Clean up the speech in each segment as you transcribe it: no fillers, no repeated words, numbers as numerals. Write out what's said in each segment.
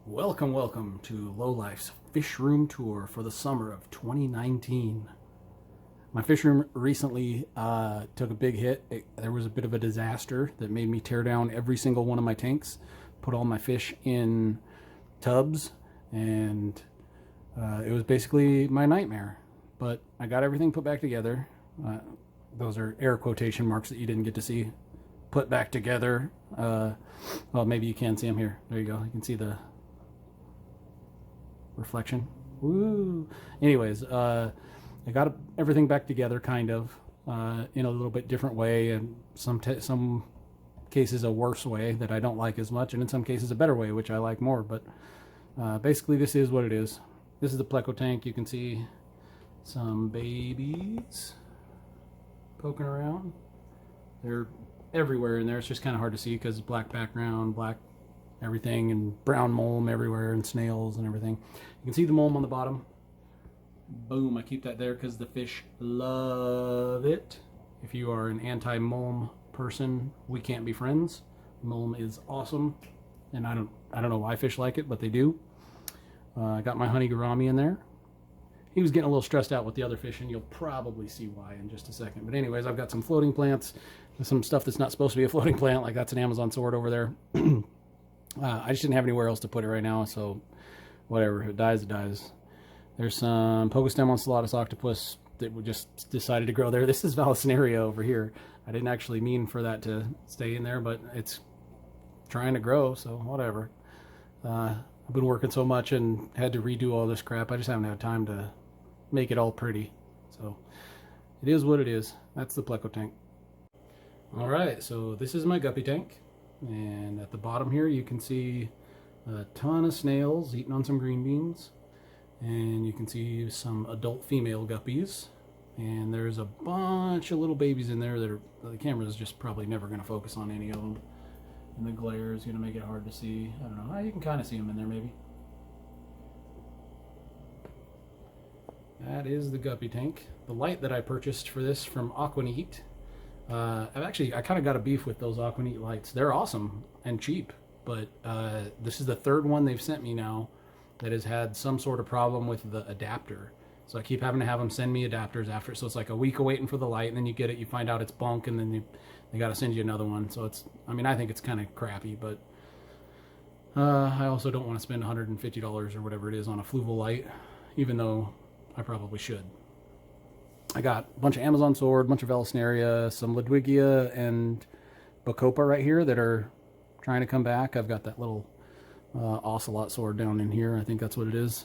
Welcome to Low Life's fish room tour for the summer of 2019. My fish room recently took a big hit. There was a bit of a disaster that made me tear down every single one of my tanks, put all my fish in tubs, and it was basically my nightmare. But I got everything put back together. Those are air quotation marks that you didn't get to see. Put back together. Well, maybe you can see them here. There you go. You can see the reflection. Woo! Anyways, I got everything back together, kind of, in a little bit different way, and some cases a worse way that I don't like as much, and in some cases a better way, which I like more. But basically, this is what it is. This is the Pleco tank. You can see some babies poking around. They're everywhere in there. It's just kind of hard to see because black background, black everything, and brown mulm everywhere, and snails and everything. You can see the mulm on the bottom. Boom, I keep that there because the fish love it. If you are an anti-mulm person, we can't be friends. Mulm is awesome, and I don't know why fish like it, but they do. I got my honey gourami in there. He was getting a little stressed out with the other fish, and you'll probably see why in just a second. But anyways, I've got some floating plants, some stuff that's not supposed to be a floating plant, like that's an Amazon sword over there. I just didn't have anywhere else to put it right now, so whatever. If it dies, it dies. There's some Pocostem Ocellatus octopus that we just decided to grow there. This is Vallisneria over here. I didn't actually mean for that to stay in there, but it's trying to grow, so whatever. I've been working so much and had to redo all this crap. I just haven't had time to make it all pretty. So it is what it is. That's the Pleco tank. All right, so this is my guppy tank. And at the bottom here, you can see a ton of snails eating on some green beans. And you can see some adult female guppies. And there's a bunch of little babies in there that are, the camera is just probably never going to focus on any of them. And the glare is going to make it hard to see. I don't know. You can kind of see them in there maybe. That is the guppy tank. The light that I purchased for this from Aquaneat. I kind of got a beef with those Aquaneat lights. They're awesome and cheap, but this is the third one they've sent me now that has had some sort of problem with the adapter. So I keep having to have them send me adapters after. So it's like a week of waiting for the light, and then you get it, you find out it's bunk, and then they got to send you another one. So it's, I think it's kind of crappy, but I also don't want to spend $150 or whatever it is on a Fluval light, even though I probably should. I got a bunch of Amazon sword, a bunch of Vallisneria, some Ludwigia and Bacopa right here that are trying to come back. I've got that little ocelot sword down in here. I think that's what it is.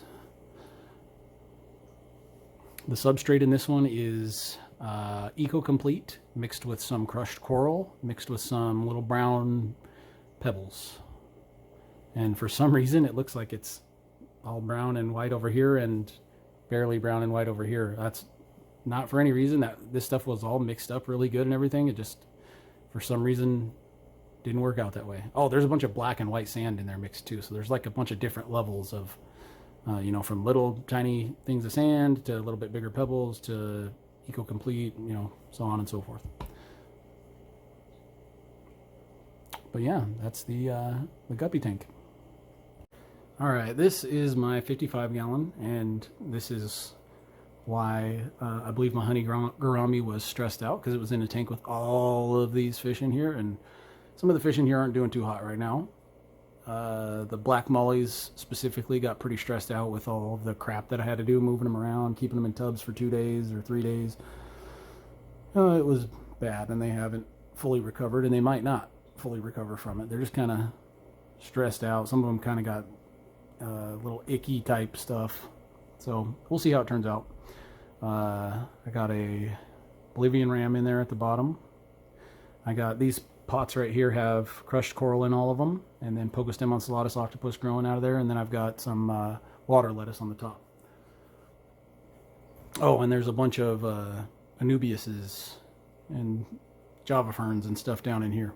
The substrate in this one is Eco Complete mixed with some crushed coral, mixed with some little brown pebbles. And for some reason, it looks like it's all brown and white over here and barely brown and white over here. That's not for any reason. That this stuff was all mixed up really good and everything. It just, for some reason, didn't work out that way. Oh, there's a bunch of black and white sand in there mixed too. So there's like a bunch of different levels of, from little tiny things of sand to a little bit bigger pebbles to Eco Complete, so on and so forth. But yeah, that's the guppy tank. All right, this is my 55 gallon, and this is why I believe my honey gourami was stressed out, because it was in a tank with all of these fish in here, and some of the fish in here aren't doing too hot right now. The black mollies specifically got pretty stressed out with all of the crap that I had to do, moving them around, keeping them in tubs for 2 days or 3 days. It was bad, and they haven't fully recovered, and they might not fully recover from it. They're just kind of stressed out. Some of them kind of got little icky type stuff. So we'll see how it turns out. I got a Bolivian ram in there at the bottom. I got these pots right here have crushed coral in all of them, and then Pocostem Ocellatus octopus growing out of there, and then I've got some water lettuce on the top. Oh, and there's a bunch of Anubiuses and Java ferns and stuff down in here.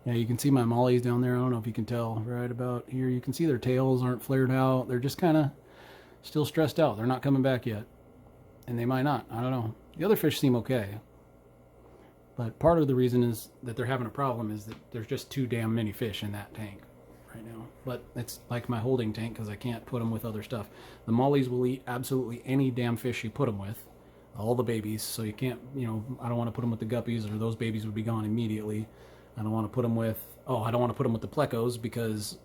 Yeah, you can see my mollies down there. I don't know if you can tell right about here. You can see their tails aren't flared out. They're just kind of still stressed out. They're not coming back yet. And they might not. I don't know. The other fish seem okay. But part of the reason is that they're having a problem is that there's just too damn many fish in that tank right now. But it's like my holding tank because I can't put them with other stuff. The mollies will eat absolutely any damn fish you put them with, all the babies. So you can't, you know, I don't want to put them with the guppies or those babies would be gone immediately. I don't want to put them with, I don't want to put them with the plecos because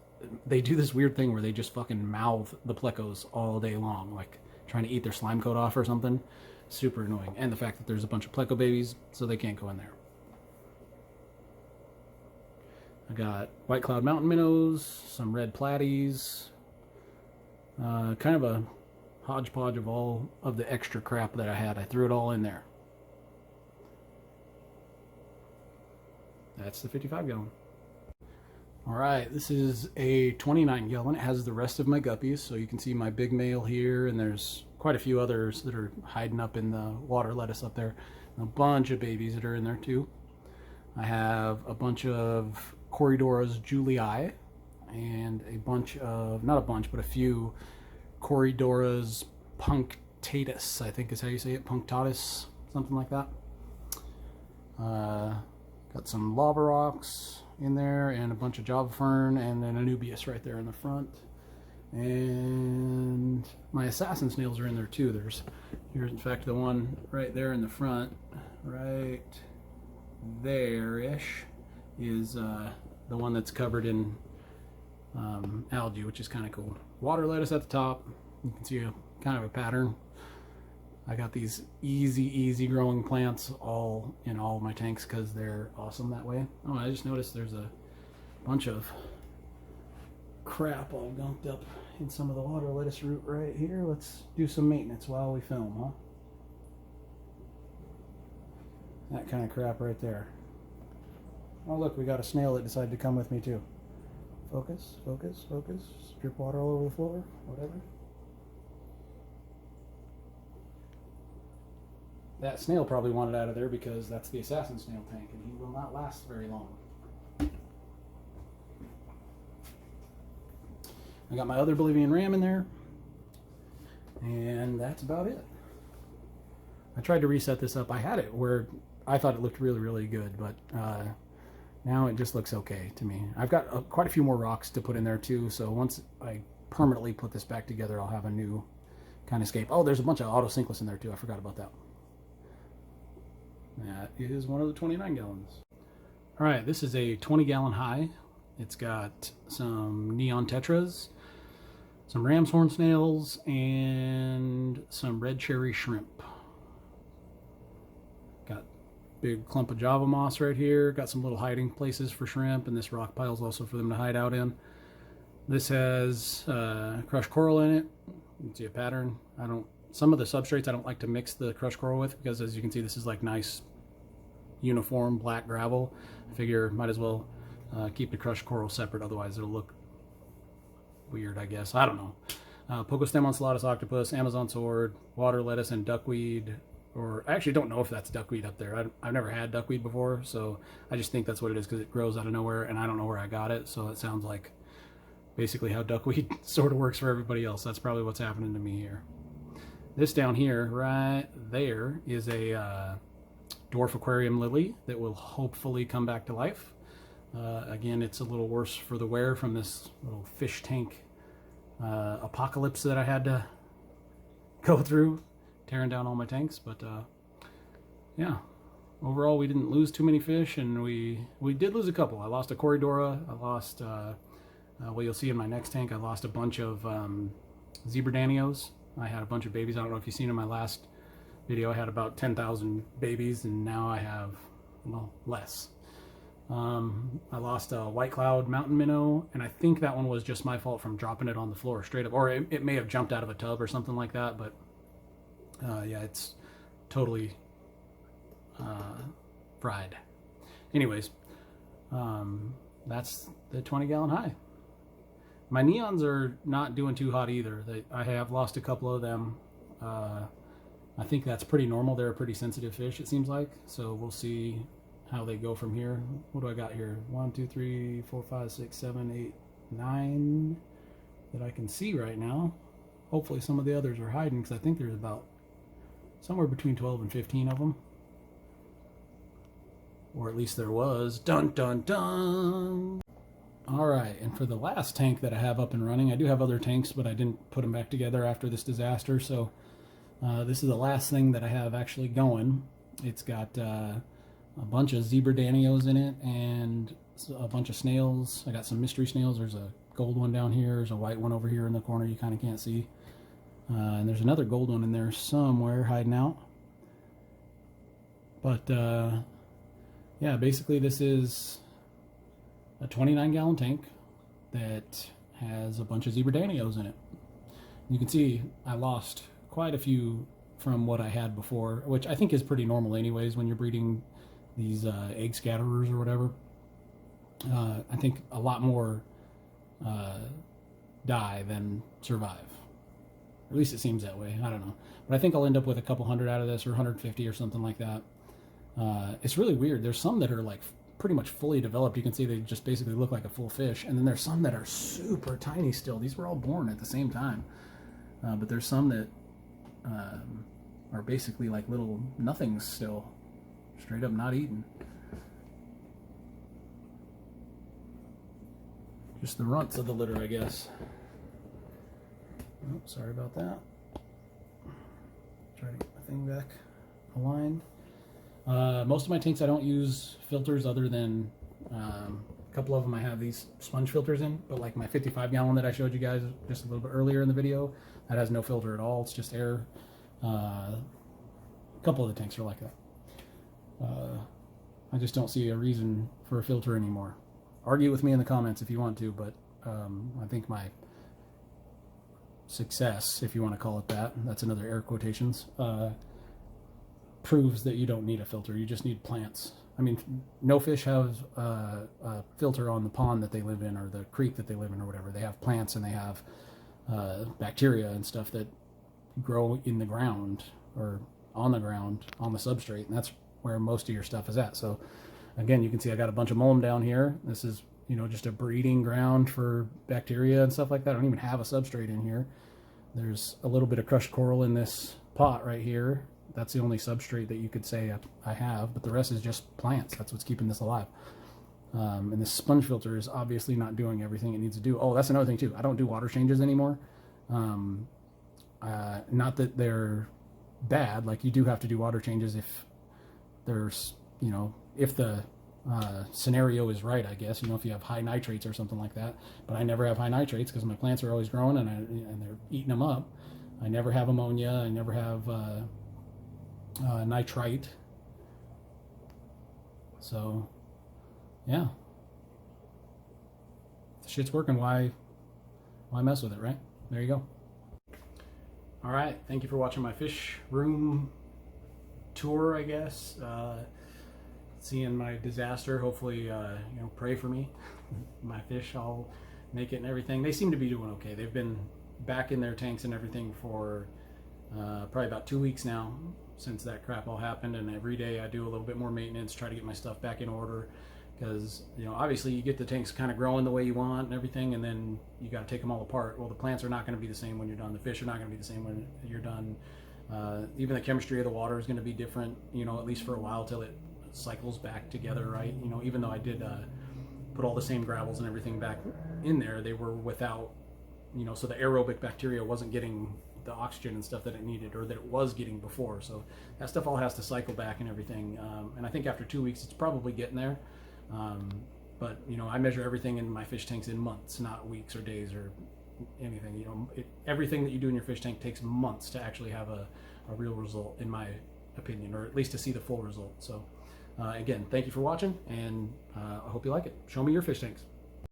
they do this weird thing where they just fucking mouth the plecos all day long, like trying to eat their slime coat off or something. Super annoying. And the fact that there's a bunch of pleco babies, so they can't go in there. I got white cloud mountain minnows, some red platies, kind of a hodgepodge of all of the extra crap that I had. I threw it all in there. That's the 55 gallon. All right, this is a 29 gallon. It has the rest of my guppies, so you can see my big male here, and there's quite a few others that are hiding up in the water lettuce up there. And a bunch of babies that are in there too. I have a bunch of Corydoras julii and a bunch of, not a bunch, but a few Corydoras punctatus, I think is how you say it, punctatus, something like that. Got some lava rocks in there and a bunch of Java fern and then Anubias right there in the front. And my assassin snails are in there too. Here's in fact the one right there in the front, right there-ish, is the one that's covered in algae, which is kind of cool. Water lettuce at the top. You can see a kind of a pattern. I got these easy growing plants all in all of my tanks because they're awesome that way. Oh, I just noticed there's a bunch of crap all gunked up in some of the water lettuce root right here. Let's do some maintenance while we film, huh? That kind of crap right there. Oh look, we got a snail that decided to come with me too. Focus, focus, focus. Drip water all over the floor, whatever. That snail probably wanted out of there because that's the assassin snail tank and he will not last very long. I got my other Bolivian ram in there, and that's about it. I tried to reset this up. I had it where I thought it looked really good, but now it just looks okay to me. I've got quite a few more rocks to put in there too, so once I permanently put this back together, I'll have a new kind of scape. Oh, there's a bunch of autocinklus in there too. I forgot about that. That is one of the 29 gallons. All right, this is a 20 gallon high. It's got some neon tetras, some ram's horn snails, and some red cherry shrimp. Got big clump of Java moss right here. Got some little hiding places for shrimp, and this rock pile is also for them to hide out in. This has crushed coral in it. You can see a pattern. Some of the substrates I don't like to mix the crushed coral with because, as you can see, this is like nice uniform black gravel. I figure might as well keep the crushed coral separate, otherwise it'll look weird, I guess. I don't know. Pocostem ocellatus octopus, Amazon sword, water lettuce, and duckweed. Or I actually don't know if that's duckweed up there. I've never had duckweed before, so I just think that's what it is because it grows out of nowhere, and I don't know where I got it, so it sounds like basically how duckweed sort of works for everybody else. That's probably what's happening to me here. This down here, right there, is a dwarf aquarium lily that will hopefully come back to life. Again, it's a little worse for the wear from this little fish tank apocalypse that I had to go through, tearing down all my tanks. But yeah, overall we didn't lose too many fish, and we did lose a couple. I lost a Corydora. I lost, well, you'll see in my next tank, I lost a bunch of zebra danios. I had a bunch of babies. I don't know if you've seen in my last video, I had about 10,000 babies, and now I have, well, less. I lost a white cloud mountain minnow, and I think that one was just my fault from dropping it on the floor straight up, or it may have jumped out of a tub or something like that, but yeah, it's totally fried. Anyways, that's the 20 gallon high. My neons are not doing too hot either. I have lost a couple of them. I think that's pretty normal. They're a pretty sensitive fish, it seems like. So we'll see how they go from here. What do I got here? 1, 2, 3, 4, 5, 6, 7, 8, 9 that I can see right now. Hopefully some of the others are hiding because I think there's about somewhere between 12 and 15 of them. or at least there was. Dun dun dun. All right, and for the last tank that I have up and running, I do have other tanks, but I didn't put them back together after this disaster, so this is the last thing that I have actually going. It's got a bunch of zebra danios in it and a bunch of snails. I got some mystery snails. There's a gold one down here. There's a white one over here in the corner you kind of can't see. And there's another gold one in there somewhere hiding out. But yeah, basically this is a 29-gallon tank that has a bunch of zebra danios in it. You can see I lost quite a few from what I had before, which I think is pretty normal anyways when you're breeding these egg scatterers or whatever. I think a lot more die than survive. At least it seems that way. I don't know. But I think I'll end up with a couple hundred out of this, or 150 or something like that. It's really weird. There's some that are like pretty much fully developed. You can see they just basically look like a full fish. And then there's some that are super tiny still. These were all born at the same time. But there's some that are basically like little nothings still. Straight up not eaten. Just the runts of the litter, I guess. Oh, sorry about that. Try to get my thing back aligned. Most of my tanks I don't use filters other than a couple of them I have these sponge filters in, but like my 55-gallon that I showed you guys just a little bit earlier in the video, that has no filter at all. It's just air. A couple of the tanks are like that. I just don't see a reason for a filter anymore. Argue with me in the comments if you want to, but I think my success, if you want to call it that, that's another air quotations, proves that you don't need a filter. You just need plants. I mean, no fish have a filter on the pond that they live in or the creek that they live in or whatever. They have plants and they have bacteria and stuff that grow in the ground or on the ground, on the substrate, and that's where most of your stuff is at. So again, you can see I got a bunch of mulm down here. This is, you know, just a breeding ground for bacteria and stuff like that. I don't even have a substrate in here. There's a little bit of crushed coral in this pot right here. That's the only substrate that you could say I have, but the rest is just plants. That's what's keeping this alive. And this sponge filter is obviously not doing everything it needs to do. Oh, that's another thing too. I don't do water changes anymore. Not that they're bad. Like, you do have to do water changes if there's, you know, if the scenario is right, I guess, you know, if you have high nitrates or something like that. But I never have high nitrates because my plants are always growing and they're eating them up. I never have ammonia. I never have nitrite. So, yeah. If the shit's working, why mess with it, right? There you go. All right. Thank you for watching my fish room tour, I guess. Seeing my disaster. Hopefully, you know, pray for me. My fish, I'll make it and everything. They seem to be doing okay. They've been back in their tanks and everything for probably about 2 weeks now since that crap all happened, and every day I do a little bit more maintenance, try to get my stuff back in order, because, you know, obviously you get the tanks kind of growing the way you want and everything, and then you got to take them all apart. Well, the plants are not going to be the same when you're done. The fish are not going to be the same when you're done. Even the chemistry of the water is going to be different, you know, at least for a while till it cycles back together, right? You know, even though I did put all the same gravels and everything back in there, they were without, you know, so the aerobic bacteria wasn't getting the oxygen and stuff that it needed, or that it was getting before. So that stuff all has to cycle back and everything. And I think after 2 weeks, it's probably getting there. But, you know, I measure everything in my fish tanks in months, not weeks or days or anything. You know, everything that you do in your fish tank takes months to actually have a real result, in my opinion, or at least to see the full result. So again, thank you for watching, and I hope you like it. Show me your fish tanks.